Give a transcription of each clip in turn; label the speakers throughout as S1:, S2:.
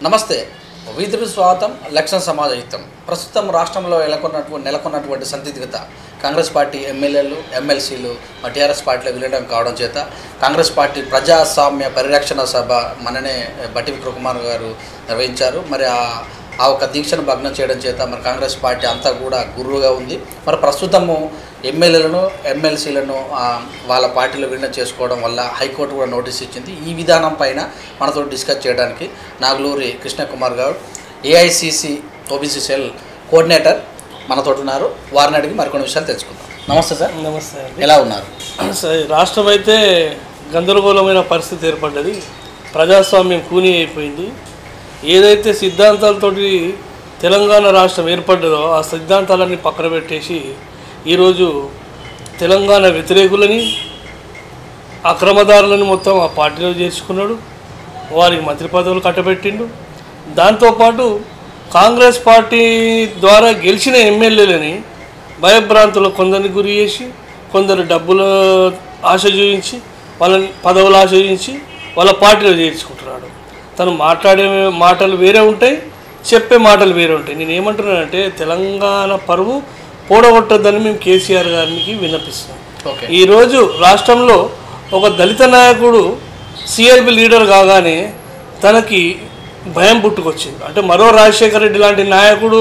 S1: నమస్తే. వీధులు స్వాగతం. లక్షణ సమాజహితం. ప్రస్తుతం రాష్ట్రంలో నెలకొన్నటువంటి సందిగ్ధత కాంగ్రెస్ పార్టీ ఎమ్మెల్యేలు ఎమ్మెల్సీలు టీఆర్ఎస్ పార్టీలో విలీనం కావడం చేత కాంగ్రెస్ పార్టీ ప్రజాస్వామ్య పరిరక్షణ సభ మననే బట్టి విక్రమకుమార్ గారు నిర్వహించారు. మరి ఆ ఒక దీక్షను భగ్నం చేయడం చేత మరి కాంగ్రెస్ పార్టీ అంతా కూడా గుర్రుగా ఉంది. మరి ప్రస్తుతము ఎమ్మెల్యేలను ఎమ్మెల్సీలను వాళ్ళ పార్టీలో విలీనం చేసుకోవడం వల్ల హైకోర్టు కూడా నోటీస్ ఇచ్చింది. ఈ విధానం పైన మనతో డిస్కస్ చేయడానికి నాగులూరి కృష్ణకుమార్ గారు ఏఐసిసి ఓబీసీ సెల్ కోఆర్డినేటర్ మనతో ఉన్నారు. వారిని అడిగి మరికొన్ని విషయాలు తెలుసుకుందాం. నమస్తే సార్.
S2: నమస్తే అండి.
S1: ఎలా ఉన్నారు
S2: సార్? రాష్ట్రం అయితే గందరగోళమైన పరిస్థితి ఏర్పడ్డది. ప్రజాస్వామ్యం కూని అయిపోయింది. ఏదైతే సిద్ధాంతాలతోటి తెలంగాణ రాష్ట్రం ఏర్పడ్డదో ఆ సిద్ధాంతాలన్నీ పక్కన పెట్టేసి ఈరోజు తెలంగాణ వ్యతిరేకులని అక్రమదారులని మొత్తం ఆ పార్టీలో చేర్చుకున్నాడు. వారికి మంత్రి పదవులు కట్టబెట్టిండు. దాంతోపాటు కాంగ్రెస్ పార్టీ ద్వారా గెలిచిన ఎమ్మెల్యేలని భయభ్రాంతులు కొందరిని గురి చేసి కొందరు డబ్బుల ఆశ చూపించి వాళ్ళని పదవులు ఆశ చూపించి వాళ్ళ పార్టీలో చేర్చుకుంటున్నాడు. తను మాట్లాడే మాటలు వేరే ఉంటాయి, చెప్పే మాటలు వేరే ఉంటాయి. నేను ఏమంటున్నానంటే తెలంగాణ పరువు పోడగొట్టొద్దని మేము కేసీఆర్ గారికి విన్నపిస్తున్నాం. ఈరోజు రాష్ట్రంలో ఒక దళిత నాయకుడు సిఎల్పి లీడర్ కాగానే తనకి భయం పుట్టుకొచ్చింది. అంటే మరో రాజశేఖర రెడ్డి లాంటి నాయకుడు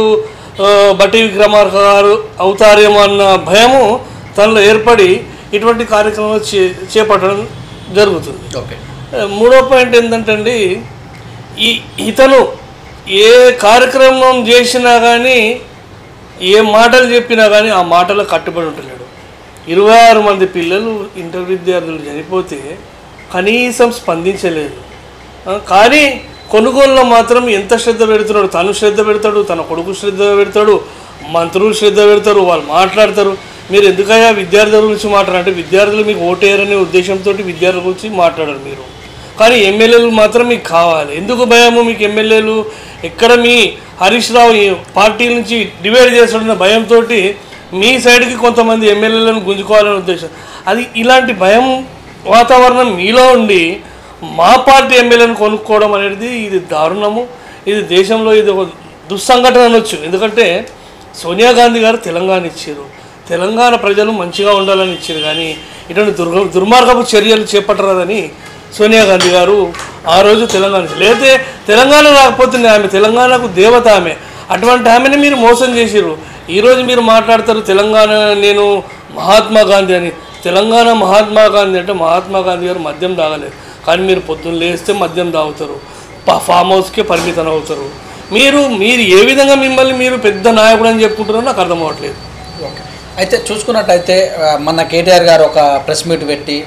S2: బట్టి విక్రమార్క గారు అవుతారేమో అన్న భయము తనలో ఏర్పడి ఇటువంటి కార్యక్రమాలు చేపట్టడం జరుగుతుంది. మూడో పాయింట్ ఏంటంటే అండి, ఇతను ఏ కార్యక్రమం చేసినా కానీ ఏ మాటలు చెప్పినా కానీ ఆ మాటలో కట్టుబడి ఉంటున్నాడు. 26 మంది పిల్లలు ఇంటర్ విద్యార్థులు చనిపోతే కనీసం స్పందించలేదు. కానీ కొనుగోలులో మాత్రం ఎంత శ్రద్ధ పెడుతున్నాడు. తను శ్రద్ధ పెడతాడు, తన కొడుకు శ్రద్ధ పెడతాడు, మంత్రులు శ్రద్ధ పెడతారు, వాళ్ళు మాట్లాడతారు. మీరు ఎందుకయ్యా విద్యార్థుల గురించి మాట్లాడారంటే విద్యార్థులు మీకు ఓటేయరనే ఉద్దేశంతో విద్యార్థుల గురించి మాట్లాడరు మీరు. కానీ ఎమ్మెల్యేలు మాత్రం మీకు కావాలి. ఎందుకు భయము మీకు ఎమ్మెల్యేలు? ఎక్కడ మీ హరీష్ రావు పార్టీ నుంచి డివైడ్ చేస్తున్న భయంతో మీ సైడ్కి కొంతమంది ఎమ్మెల్యేలను గుంజుకోవాలనే ఉద్దేశం. అది ఇలాంటి భయం వాతావరణం మీలో ఉండి మా పార్టీ ఎమ్మెల్యేలను కొనుక్కోవడం అనేది ఇది దారుణము. ఇది దేశంలో ఇది ఒక దుస్సంఘటన అనొచ్చు. ఎందుకంటే సోనియా గాంధీ గారు తెలంగాణ ఇచ్చారు, తెలంగాణ ప్రజలు మంచిగా ఉండాలని ఇచ్చారు. కానీ ఇటువంటి దుర్మార్గపు చర్యలు చేపట్టరాదని సోనియా గాంధీ గారు ఆ రోజు తెలంగాణ లేతే తెలంగాణ రాకపోతుంది. ఆమె తెలంగాణకు దేవత ఆమె. అటువంటి ఆమెని మీరు మోసం చేసిర్రు. ఈరోజు మీరు మాట్లాడతారు తెలంగాణ నేను మహాత్మా గాంధీ అని. తెలంగాణ మహాత్మా గాంధీ అంటే మహాత్మా గాంధీ గారు మద్యం తాగలేదు. కానీ మీరు పొద్దున్న లేస్తే మద్యం తాగుతారు, ఫామ్ హౌస్కే పరిమితం అవుతారు. మీరు ఏ విధంగా మిమ్మల్ని మీరు పెద్ద నాయకుడు అని చెప్పుకుంటున్నారో నాకు అర్థం అవ్వట్లేదు.
S1: అయితే చూసుకున్నట్టయితే మన కేటీఆర్ గారు ఒక ప్రెస్ మీట్ పెట్టి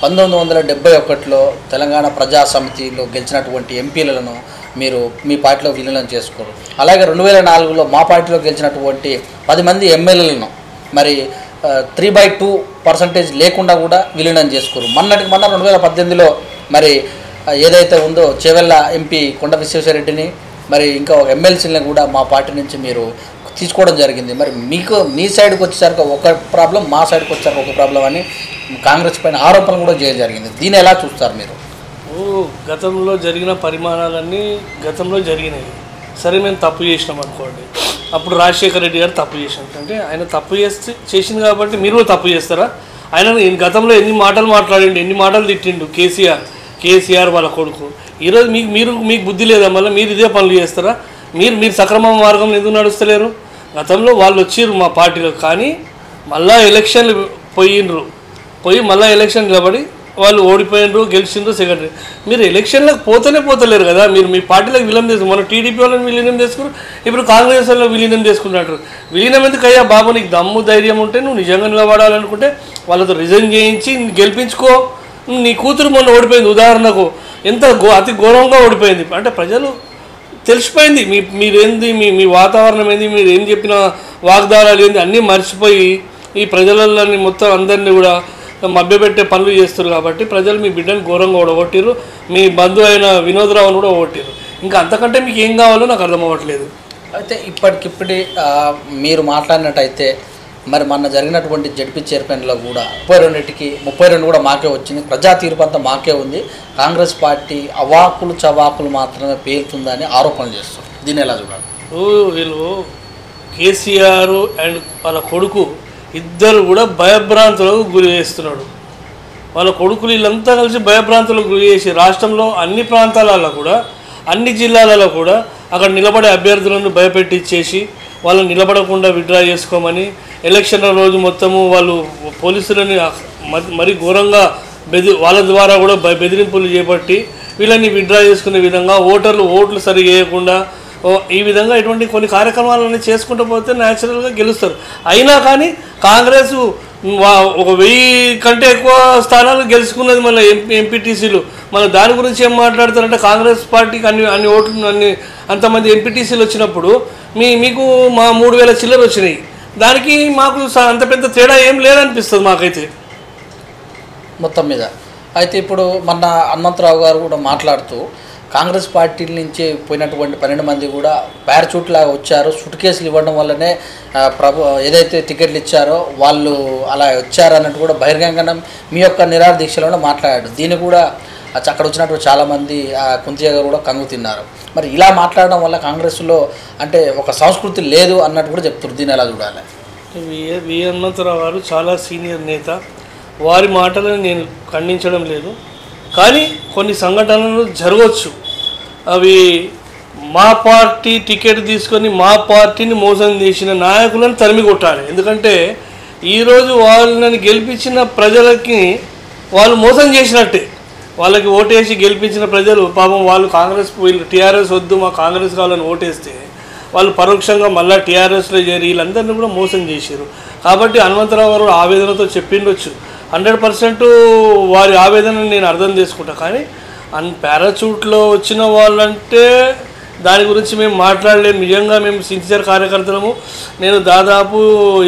S1: 1971లో తెలంగాణ ప్రజా సమితిలో గెలిచినటువంటి ఎంపీలను మీరు మీ పార్టీలో విలీనం చేసుకోరు. అలాగే 2004లో మా పార్టీలో గెలిచినటువంటి 10 మంది ఎమ్మెల్యేలను మరి 3/2% లేకుండా కూడా విలీనం చేసుకోరు. మొన్న 2018లో మరి ఏదైతే ఉందో చేవెళ్ళ ఎంపీ కొండ విశ్వేశ్వరరెడ్డిని మరి ఇంకా ఎమ్మెల్సీలను కూడా మా పార్టీ నుంచి మీరు తీసుకోవడం జరిగింది. మరి మీకు మీ సైడ్కి వచ్చేసరికి ఒక ప్రాబ్లం, మా సైడ్కి వచ్చేసరికి ఒక ప్రాబ్లం అని కాంగ్రెస్ పైన ఆరోపణలు కూడా చేయడం జరిగింది. దీన్ని ఎలా చూస్తారు మీరు?
S2: గతంలో జరిగిన పరిమాణాలన్నీ గతంలో జరిగినాయి. సరే మేము తప్పు చేసినాం అనుకోండి. అప్పుడు రాజశేఖర రెడ్డి గారు తప్పు చేసినట్టు అంటే ఆయన తప్పు చేసింది కాబట్టి మీరు కూడా తప్పు చేస్తారా? ఆయన గతంలో ఎన్ని మాటలు మాట్లాడిండు, ఎన్ని మాటలు తిట్టిండు కేసీఆర్ వాళ్ళ కొడుకు. ఈరోజు మీకు బుద్ధి లేదా? మళ్ళీ మీరు ఇదే పనులు చేస్తారా? మీరు సక్రమ మార్గంలో ఎందుకు నడుస్తలేరు? గతంలో వాళ్ళు వచ్చిర్రు మా పార్టీలో, కానీ మళ్ళీ ఎలక్షన్లు పోయి మళ్ళీ ఎలక్షన్ నిలబడి వాళ్ళు ఓడిపోయినరు, గెలిచిండ్రు, సెక్రటరీ. మీరు ఎలక్షన్లకు పోతలేరు కదా. మీరు మీ పార్టీలకు విలీనం చేసుకున్నారు. మన టీడీపీ వాళ్ళని విలీనం చేసుకున్నారు, ఇప్పుడు కాంగ్రెస్ వాళ్ళని విలీనం చేసుకుంటారు. విలీనం ఎందుకు అయ్యా బాబు? నీకు దమ్ము ధైర్యం ఉంటే నువ్వు నిజంగా నిలబడాలనుకుంటే వాళ్ళతో రిజైన్ చేయించి గెలిపించుకో. నీ కూతురు మొన్న ఓడిపోయింది ఉదాహరణకు, అతి ఘోరంగా ఓడిపోయింది. అంటే ప్రజలు తెలిసిపోయింది మీరేంది, మీ వాతావరణం ఏంది, మీరు ఏం చెప్పిన వాగ్దానాలు ఏంది అన్నీ మర్చిపోయి ఈ ప్రజలని మొత్తం అందరినీ కూడా మభ్యపెట్టే పనులు చేస్తారు. కాబట్టి ప్రజలు మీ బిడ్డను ఘోరంగా ఓడగొట్టిరు, మీ బంధువు అయిన వినోద్రావును కూడా ఓడగొట్టిరు. ఇంకా అంతకంటే మీకు ఏం కావాలో నాకు అర్థం అవ్వట్లేదు.
S1: అయితే ఇప్పటికిప్పుడు మీరు మాట్లాడినట్టయితే మరి మొన్న జరిగినటువంటి జడ్పీ చైర్మన్లో కూడా 32కి 32 కూడా మాకే వచ్చింది. ప్రజా తీర్పు అంతా మాకే ఉంది. కాంగ్రెస్ పార్టీ అవాకులు చవాకులు మాత్రమే పేలుతుందని ఆరోపణలు చేస్తారు. దీన్ని ఎలా చూడాలి?
S2: వీళ్ళు కేసీఆర్ అండ్ వాళ్ళ కొడుకు ఇద్దరు కూడా భయభ్రాంతులకు గురి చేస్తున్నాడు. వాళ్ళ కొడుకులు వీళ్ళంతా కలిసి భయభ్రాంతులకు గురి చేసి రాష్ట్రంలో అన్ని ప్రాంతాలలో కూడా అన్ని జిల్లాలలో కూడా అక్కడ నిలబడే అభ్యర్థులను భయపెట్టించేసి వాళ్ళని నిలబడకుండా విత్డ్రా చేసుకోమని ఎలక్షన్ల రోజు మొత్తము వాళ్ళు పోలీసులని మరి ఘోరంగా వాళ్ళ ద్వారా కూడా బెదిరింపులు చేపట్టి వీళ్ళని విత్డ్రా చేసుకునే విధంగా ఓట్లు సరిగా వేయకుండా ఈ విధంగా ఇటువంటి కొన్ని కార్యక్రమాలన్నీ చేసుకుంటూ పోతే న్యాచురల్గా గెలుస్తారు. అయినా కానీ కాంగ్రెస్ 1000 కంటే ఎక్కువ స్థానాలు గెలుచుకున్నది. మళ్ళీ ఎంపీటీసీలు మన దాని గురించి ఏం మాట్లాడతారంటే కాంగ్రెస్ పార్టీకి అన్ని ఓట్లు అంతమంది ఎంపీటీసీలు వచ్చినప్పుడు మీకు మా 3000 చిల్లర వచ్చినాయి. దానికి మాకు అంత పెద్ద తేడా ఏం లేదనిపిస్తుంది మాకైతే
S1: మొత్తం మీద. అయితే ఇప్పుడు మన హనుమంతరావు గారు కూడా మాట్లాడుతూ కాంగ్రెస్ పార్టీ నుంచి పోయినటువంటి 12 మంది కూడా పారాచూట్ లాగా వచ్చారు, సూట్ కేసులు ఇవ్వడం వల్లనే ఏదైతే టికెట్లు ఇచ్చారో వాళ్ళు అలా వచ్చారన్నట్టు కూడా బహిరంగంగా మీ యొక్క నిరాహార దీక్షలో మాట్లాడాడు. దీన్ని కూడా అక్కడ వచ్చినటువంటి చాలామంది కుంతియా గారు కూడా కంగు తిన్నారు. మరి ఇలా మాట్లాడడం వల్ల కాంగ్రెస్లో అంటే ఒక సంస్కృతి లేదు అన్నట్టు కూడా చెప్తున్నారు. దీన్ని ఎలా చూడాలి?
S2: వి హనుమంతరావు గారు చాలా సీనియర్ నేత, వారి మాటలను నేను ఖండించడం లేదు. కానీ కొన్ని సంఘటనలు జరగవచ్చు. అవి మా పార్టీ టికెట్ తీసుకొని మా పార్టీని మోసం చేసిన నాయకులను తరిమి కొట్టాలి. ఎందుకంటే ఈరోజు వాళ్ళని గెలిపించిన ప్రజలకి వాళ్ళు మోసం చేసినట్టే. వాళ్ళకి ఓటేసి గెలిపించిన ప్రజలు పాపం వాళ్ళు వీళ్ళు టీఆర్ఎస్ వద్దు మా కాంగ్రెస్ కావాలని ఓటేస్తే వాళ్ళు పరోక్షంగా మళ్ళీ టీఆర్ఎస్లో చేరి వీళ్ళందరినీ కూడా మోసం చేశారు. కాబట్టి హనుమంతరావు గారు ఆవేదనతో చెప్పిండొచ్చు. 100% వారి ఆవేదనను నేను అర్థం చేసుకుంటా. కానీ పారాచూట్లో వచ్చిన వాళ్ళంటే దాని గురించి మేము మాట్లాడలేము. నిజంగా మేము సిన్సియర్ కార్యకర్తలము. నేను దాదాపు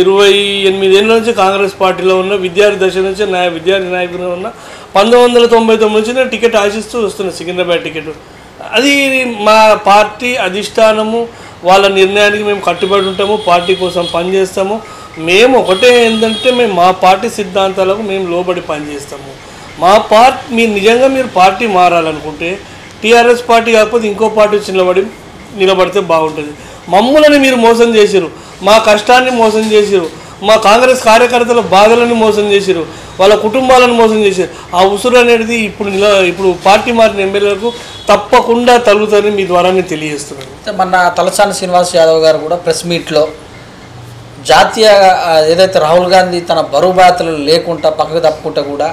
S2: 28 ఏళ్ళ నుంచి కాంగ్రెస్ పార్టీలో ఉన్న విద్యార్థి దశ నుంచి విద్యార్థి నాయకుడిగా ఉన్న 1999 నుంచి నేను టికెట్ ఆశిస్తూ వస్తున్నాను, సికింద్రాబాద్ టికెట్. అది మా పార్టీ అధిష్టానము వాళ్ళ నిర్ణయానికి మేము కట్టుబడి ఉంటాము, పార్టీ కోసం పనిచేస్తాము. మేము ఒకటే ఏంటంటే మేము మా పార్టీ సిద్ధాంతాలకు మేము లోబడి పనిచేస్తాము. నిజంగా మీరు పార్టీ మారాలనుకుంటే టీఆర్ఎస్ పార్టీ కాకపోతే ఇంకో పార్టీ వచ్చి నిలబడితే బాగుంటుంది. మమ్మల్ని మీరు మోసం చేసిరు, మా కష్టాన్ని మోసం చేసిరు, మా కాంగ్రెస్ కార్యకర్తల బాధలను మోసం చేసిరు, వాళ్ళ కుటుంబాలను మోసం చేశారు. ఆ ఉసురు అనేది ఇప్పుడు పార్టీ మారిన ఎమ్మెల్యేలకు తప్పకుండా తగులుతుందని మీ ద్వారా నేను తెలియజేస్తున్నాను.
S1: మన తలసాని శ్రీనివాస్ యాదవ్ గారు కూడా ప్రెస్ మీట్లో జాతీయ ఏదైతే రాహుల్ గాంధీ తన బరువు బాధ్యతలు లేకుండా పక్కకు తప్పుకుంటే కూడా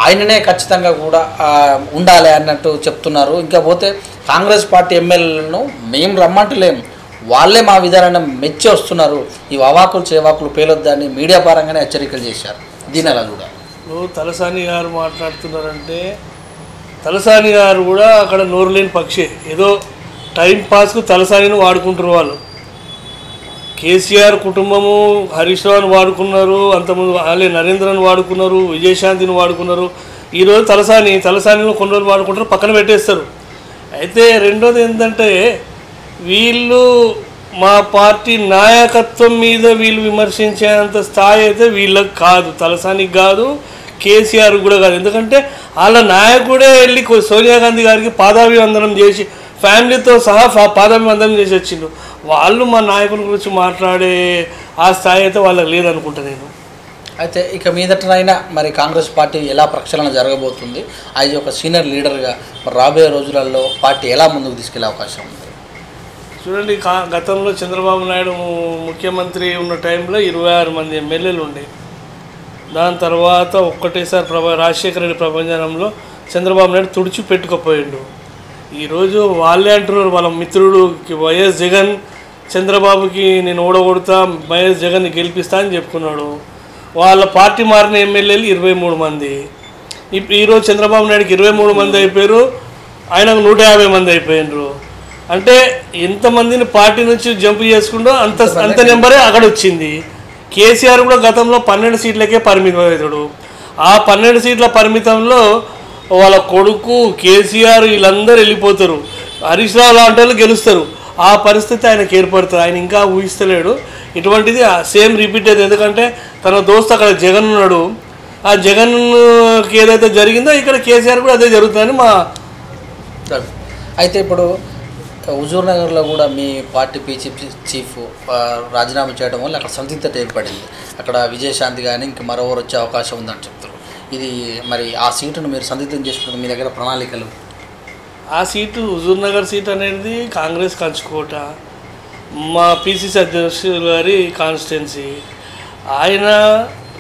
S1: ఆయననే ఖచ్చితంగా కూడా ఉండాలి అన్నట్టు చెప్తున్నారు. ఇంకా పోతే కాంగ్రెస్ పార్టీ ఎమ్మెల్యేలను మేము రమ్మంటలేము, వాళ్ళే మా విధానాన్ని మెచ్చి వస్తున్నారు, ఈ అవాకులు చేవాకులు పేలొద్దని మీడియా పరంగానే హెచ్చరికలు చేశారు. దీని ఎలా చూడాలి?
S2: తలసాని గారు మాట్లాడుతున్నారంటే తలసాని గారు కూడా అక్కడ నోరు లేని పక్షే. ఏదో టైం పాస్కు తలసానిని వాడుకుంటారు వాళ్ళు. కేసీఆర్ కుటుంబము హరీష్ రావుని వాడుకున్నారు, అంతకుముందు నరేంద్రని వాడుకున్నారు, విజయశాంతిని వాడుకున్నారు. ఈరోజు తలసానిని కొన్ని రోజులు వాడుకుంటారు, పక్కన పెట్టేస్తారు. అయితే రెండోది ఏంటంటే వీళ్ళు మా పార్టీ నాయకత్వం మీద వీళ్ళు విమర్శించేంత స్థాయి అయితే వీళ్ళకి కాదు, తలసానికి కాదు, కేసీఆర్ కూడా కాదు. ఎందుకంటే వాళ్ళ నాయకుడే వెళ్ళి సోనియా గాంధీ గారికి పాదాభివందనం చేసి ఫ్యామిలీతో సహా పాదాభివందనం చేసి వచ్చిండు. వాళ్ళు మా నాయకుల గురించి మాట్లాడే ఆ స్థాయి అయితే వాళ్ళకి లేదనుకుంటా నేను.
S1: అయితే ఇక మీదటనైనా మరి కాంగ్రెస్ పార్టీ ఎలా ప్రక్షాళన జరగబోతుంది, అది ఒక సీనియర్ లీడర్గా రాబోయే రోజులలో పార్టీ ఎలా ముందుకు తీసుకెళ్లే అవకాశం ఉంది?
S2: చూడండి, గతంలో చంద్రబాబు నాయుడు ముఖ్యమంత్రి ఉన్న టైంలో 26 మంది ఎమ్మెల్యేలు ఉండే. దాని తర్వాత ఒక్కటేసారి రాజశేఖర రెడ్డి ప్రభంజనంలో చంద్రబాబు నాయుడు తుడిచి పెట్టుకుపోయిండు. ఈరోజు వాళ్ళే అంటున్నారు, వాళ్ళ మిత్రుడు వైఎస్ జగన్ చంద్రబాబుకి నేను ఓడగొడతా, వైఎస్ జగన్ని గెలిపిస్తా అని చెప్పుకున్నాడు. వాళ్ళ పార్టీ మారిన ఎమ్మెల్యేలు 23 మంది. ఈరోజు చంద్రబాబు నాయుడుకి 23 మంది అయిపోయారు, ఆయనకు 150 మంది అయిపోయినారు. అంటే ఎంతమందిని పార్టీ నుంచి జంప్ చేసుకుంటూ అంత నెంబరే అక్కడ వచ్చింది. కేసీఆర్ కూడా గతంలో 12 సీట్లకే పరిమితం అవుతాడు. ఆ 12 సీట్ల పరిమితంలో వాళ్ళ కొడుకు కేసీఆర్ వీళ్ళందరూ వెళ్ళిపోతారు. హరీష్ రావు లాంటి వాళ్ళు గెలుస్తారు. ఆ పరిస్థితి ఆయనకు ఏర్పడుతుంది. ఆయన ఇంకా ఊహిస్తలేడు. ఇటువంటిది సేమ్ రిపీట్ అయింది. ఎందుకంటే తన దోస్తు అక్కడ జగన్ ఉన్నాడు. ఆ జగన్కి ఏదైతే జరిగిందో ఇక్కడ కేసీఆర్ కూడా అదే జరుగుతుందని మా.
S1: అయితే ఇప్పుడు హుజూర్ నగర్లో కూడా మీ పార్టీ చీఫ్ రాజీనామా చేయడం వల్ల అక్కడ సందిగ్ధత ఏర్పడింది. అక్కడ విజయశాంతి కానీ ఇంక మరోవరు వచ్చే అవకాశం ఉందని చెప్తారు. ఇది మరి ఆ సీటును మీరు సందిగ్ధం చేసుకుంటే మీ దగ్గర ప్రణాళికలు?
S2: ఆ సీటు హుజూర్ నగర్ సీట్ అనేది కాంగ్రెస్ కంచుకోట, మా పిసిసి అధ్యక్షులు గారి కాన్స్టిట్యున్సీ. ఆయన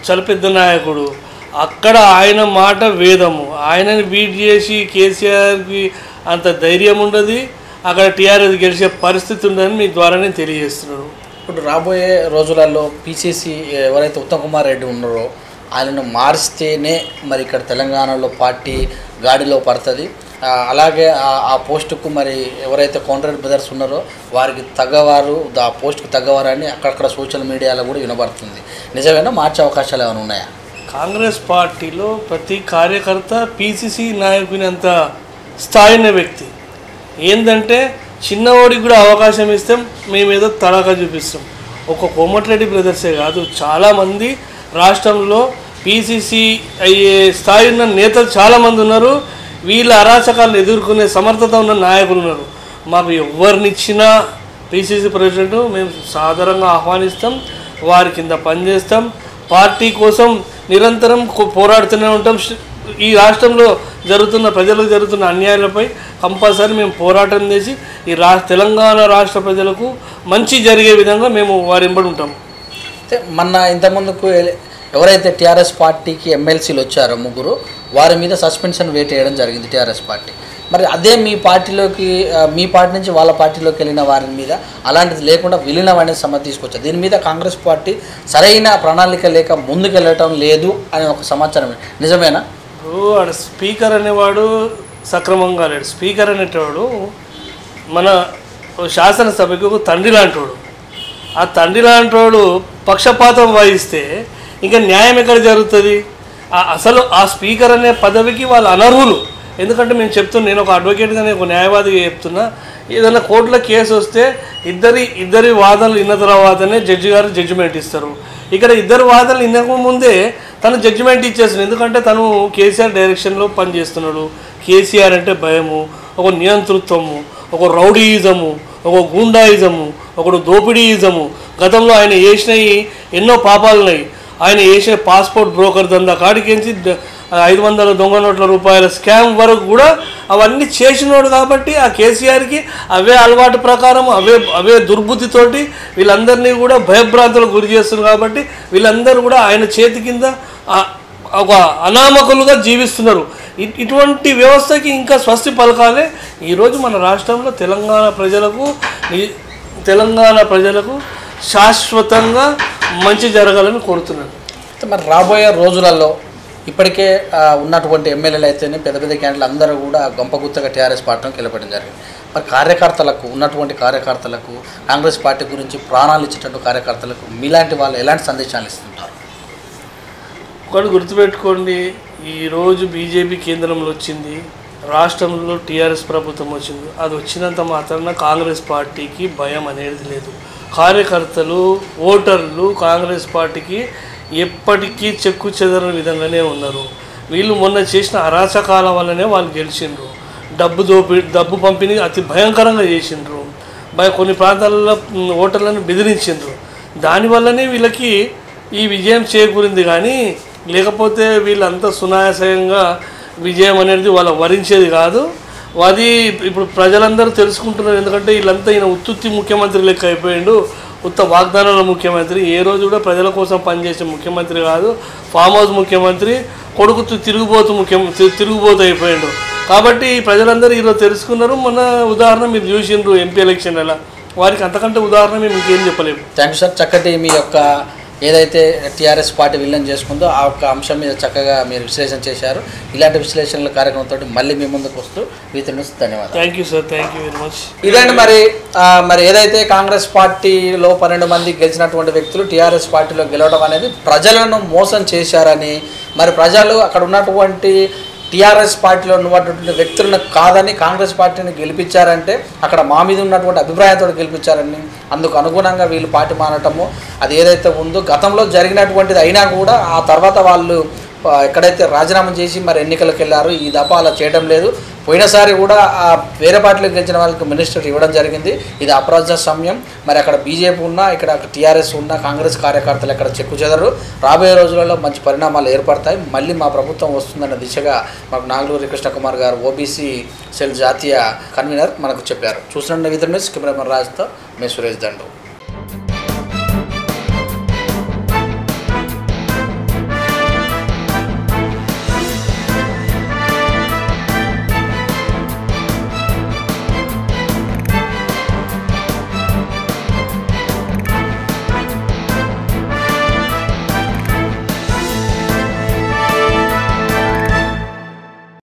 S2: చాలా పెద్ద నాయకుడు. అక్కడ ఆయన మాట వేదము. ఆయనని బీట్ చేసి కేసీఆర్కి అంత ధైర్యం ఉండదు. అక్కడ టీఆర్ఎస్ గెలిచే పరిస్థితి ఉందని మీ ద్వారా నేను తెలియజేస్తున్నాను.
S1: ఇప్పుడు రాబోయే రోజులలో పిసిసి ఎవరైతే ఉత్తమ్ కుమార్ రెడ్డి ఉన్నారో ఆయనను మారిస్తేనే మరి ఇక్కడ తెలంగాణలో పార్టీ గాడిలో పడుతుంది. అలాగే ఆ పోస్టుకు మరి ఎవరైతే కోమటిరెడ్డి బ్రదర్స్ ఉన్నారో వారికి తగ్గవారు, ఆ పోస్టుకు తగ్గవారని అక్కడక్కడ సోషల్ మీడియాలో కూడా వినబడుతుంది. నిజమేనా? మార్చే అవకాశాలు ఏమైనా ఉన్నాయా?
S2: కాంగ్రెస్ పార్టీలో ప్రతి కార్యకర్త పిసిసి నాయకుని అంత స్థాయిన వ్యక్తి. ఏంటంటే చిన్నవాడికి కూడా అవకాశం ఇస్తే మేమేదో తడాకా చూపిస్తాం. ఒక కోమటిరెడ్డి బ్రదర్సే కాదు, చాలామంది రాష్ట్రంలో పిసిసి అయ్యే స్థాయి ఉన్న నేతలు చాలామంది ఉన్నారు. వీళ్ళ అరాచకాలను ఎదుర్కొనే సమర్థత ఉన్న నాయకులు ఉన్నారు. మాకు ఎవరినిచ్చినా పిసిసి ప్రెసిడెంట్ మేము సాధారణంగా ఆహ్వానిస్తాం. వారి కింద పనిచేస్తాం. పార్టీ కోసం నిరంతరం పోరాడుతూనే ఉంటాం. ఈ రాష్ట్రంలో జరుగుతున్న ప్రజలకు జరుగుతున్న అన్యాయాలపై కంపల్సరీ మేము పోరాటం చేసి ఈ తెలంగాణ రాష్ట్ర ప్రజలకు మంచి జరిగే విధంగా మేము వారి వెంబడి ఉంటాం.
S1: అయితే మొన్న ఇంతకుముందుకు ఎవరైతే టీఆర్ఎస్ పార్టీకి ఎమ్మెల్సీలు వచ్చారో ముగ్గురు, వారి మీద సస్పెన్షన్ వేట్ వేయడం జరిగింది టీఆర్ఎస్ పార్టీ. మరి అదే మీ పార్టీలోకి, మీ పార్టీ నుంచి వాళ్ళ పార్టీలోకి వెళ్ళిన వారి మీద అలాంటిది లేకుండా విలీనం అనేది సమ్మతి తీసుకొచ్చారు. దీని మీద కాంగ్రెస్ పార్టీ సరైన ప్రణాళిక లేక ముందుకెళ్ళటం లేదు అనే ఒక సమాచారం నిజమేనా?
S2: ఆడ స్పీకర్ అనేవాడు సక్రమంగా లేడు. స్పీకర్ అనేటవాడు మన శాసనసభకి ఒక తండ్రి లాంటివాడు. ఆ తండ్రి లాంటివాడు పక్షపాతం వహిస్తే ఇంకా న్యాయం ఎక్కడ జరుగుతుంది? అసలు ఆ స్పీకర్ అనే పదవికి వాళ్ళు అనర్హులు. ఎందుకంటే మేము చెప్తున్నా, నేను ఒక అడ్వకేట్గా, నేను ఒక న్యాయవాదిగా చెప్తున్నా, ఏదైనా కోర్టులో కేసు వస్తే ఇద్దరి వాదనలు విన్న తర్వాతనే జడ్జి గారు జడ్జిమెంట్ ఇస్తారు. ఇక్కడ ఇద్దరు వాదనలు వినకముందే తను జడ్జిమెంట్ ఇచ్చేస్తుంది. ఎందుకంటే తను కేసీఆర్ డైరెక్షన్లో పనిచేస్తున్నాడు. కేసీఆర్ అంటే భయము, ఒక నియంతృత్వము, ఒక రౌడీయిజము, ఒక గూండాయిజము, ఒకడు దోపిడీయిజము. గతంలో ఆయన చేసినవి ఎన్నో పాపాలున్నాయి. ఆయన చేసే పాస్పోర్ట్ బ్రోకర్ దందా కాడికించి 500 దొంగ నోట్ల రూపాయల స్కామ్ వరకు కూడా అవన్నీ చేసినోడు. కాబట్టి ఆ కేసీఆర్కి అవే అలవాటు ప్రకారం అవే దుర్బుద్ధితోటి వీళ్ళందరినీ కూడా భయభ్రాంతులకు గురి చేస్తున్నారు. కాబట్టి వీళ్ళందరూ కూడా ఆయన చేతి కింద ఒక అనామకులుగా జీవిస్తున్నారు. ఇటువంటి వ్యవస్థకి ఇంకా స్వస్తి పలకాలే. ఈరోజు మన రాష్ట్రంలో తెలంగాణ ప్రజలకు శాశ్వతంగా మంచి జరగాలని కోరుతున్నాను.
S1: మరి రాబోయే రోజులలో ఇప్పటికే ఉన్నటువంటి ఎమ్మెల్యేలు అయితేనే పెద్ద క్యాండిడేట్లు అందరూ కూడా గొంపగుత్తగా టీఆర్ఎస్ పార్టీకి వెళ్ళబడడం జరిగింది. మరి ఉన్నటువంటి కార్యకర్తలకు కాంగ్రెస్ పార్టీ గురించి ప్రాణాలు ఇచ్చేటట్టు కార్యకర్తలకు మీలాంటి వాళ్ళు ఎలాంటి సందేశాలు ఇస్తుంటారు?
S2: ఒకటి గుర్తుపెట్టుకోండి, ఈరోజు బీజేపీ కేంద్రంలో వచ్చింది, రాష్ట్రంలో టీఆర్ఎస్ ప్రభుత్వం వచ్చింది. అది వచ్చినంత మాత్రాన కాంగ్రెస్ పార్టీకి భయం అనేది లేదు. కార్యకర్తలు, ఓటర్లు కాంగ్రెస్ పార్టీకి ఎప్పటికీ చెక్కు చెదరని విధంగానే ఉన్నారు. వీళ్ళు మొన్న చేసిన అరాచకాల వల్లనే వాళ్ళు గెలిచిండ్రు. డబ్బు పంపిణీ అతి భయంకరంగా చేసిండ్రు. కొన్ని ప్రాంతాలలో ఓటర్లను బెదిరించిండ్రు. దానివల్లనే వీళ్ళకి ఈ విజయం చేకూరింది. కానీ లేకపోతే వీళ్ళంతా సునాయాసంగా విజయం అనేది వాళ్ళ వరించేది కాదు. అది ఇప్పుడు ప్రజలందరూ తెలుసుకుంటున్నారు. ఎందుకంటే వీళ్ళంతా ఈయన ఉత్తుత్తి ముఖ్యమంత్రి లెక్క అయిపోయిండు, ఉత్త వాగ్దానాల ముఖ్యమంత్రి. ఏ రోజు కూడా ప్రజల కోసం పనిచేసే ముఖ్యమంత్రి కాదు, ఫామ్ హౌస్ ముఖ్యమంత్రి, కొడుకు తిరుగుబోతు అయిపోయిండు. కాబట్టి ప్రజలందరూ ఈరోజు తెలుసుకున్నారు. మొన్న ఉదాహరణ మీరు చూసిండ్రు ఎంపీ ఎలక్షన్ ఎలా, వారికి అంతకంటే ఉదాహరణ మేము ఇంకేం చెప్పలేము.
S1: Thank you sir. చక్కటి మీ యొక్క ఏదైతే టీఆర్ఎస్ పార్టీ విలీనం చేసుకుందో ఆ ఒక్క అంశం మీద చక్కగా మీరు విశ్లేషణ చేశారు. ఇలాంటి విశ్లేషణల కార్యక్రమంతో మళ్ళీ మీ ముందుకు వస్తూ వీటిని ధన్యవాదాలు.
S2: Thank you sir, thank you very much.
S1: ఇదండి మరి ఏదైతే కాంగ్రెస్ పార్టీలో 12 మంది గెలిచినటువంటి వ్యక్తులు టీఆర్ఎస్ పార్టీలో గెలవడం అనేది ప్రజలను మోసం చేశారని, మరి ప్రజలు అక్కడ ఉన్నటువంటి టీఆర్ఎస్ పార్టీలో ఉన్నటువంటి వ్యక్తులను కాదని కాంగ్రెస్ పార్టీని గెలిపించారంటే అక్కడ మా మీద ఉన్నటువంటి అభిప్రాయంతో గెలిపించారని, అందుకు అనుగుణంగా వీళ్ళు పార్టీ మారటము అది ఏదైతే ఉందో గతంలో జరిగినటువంటిది అయినా కూడా ఆ తర్వాత వాళ్ళు ఎక్కడైతే రాజీనామా చేసి మరి ఎన్నికలకు వెళ్ళారు. ఈ దఫా అలా చేయడం లేదు. పోయినసారి కూడా వేరే పార్టీలకు గెలిచిన వాళ్ళకి మినిస్టర్ ఇవ్వడం జరిగింది. ఇది అప్రజాస్వామ్యం. మరి అక్కడ బీజేపీ ఉన్నా ఇక్కడ టీఆర్ఎస్ ఉన్నా కాంగ్రెస్ కార్యకర్తలు ఎక్కడ చెక్కు చెదరు. రాబోయే రోజులలో మంచి పరిణామాలు ఏర్పడతాయి. మళ్ళీ మా ప్రభుత్వం వస్తుందన్న దిశగా మాకు నాగలూరి కృష్ణకుమార్ గారు ఓబీసీ సెల్ జాతీయ కన్వీనర్ మనకు చెప్పారు. చూస్తున్న విధంగా కెమెరామెన్ రాజుతో మే సురేష్ దండు.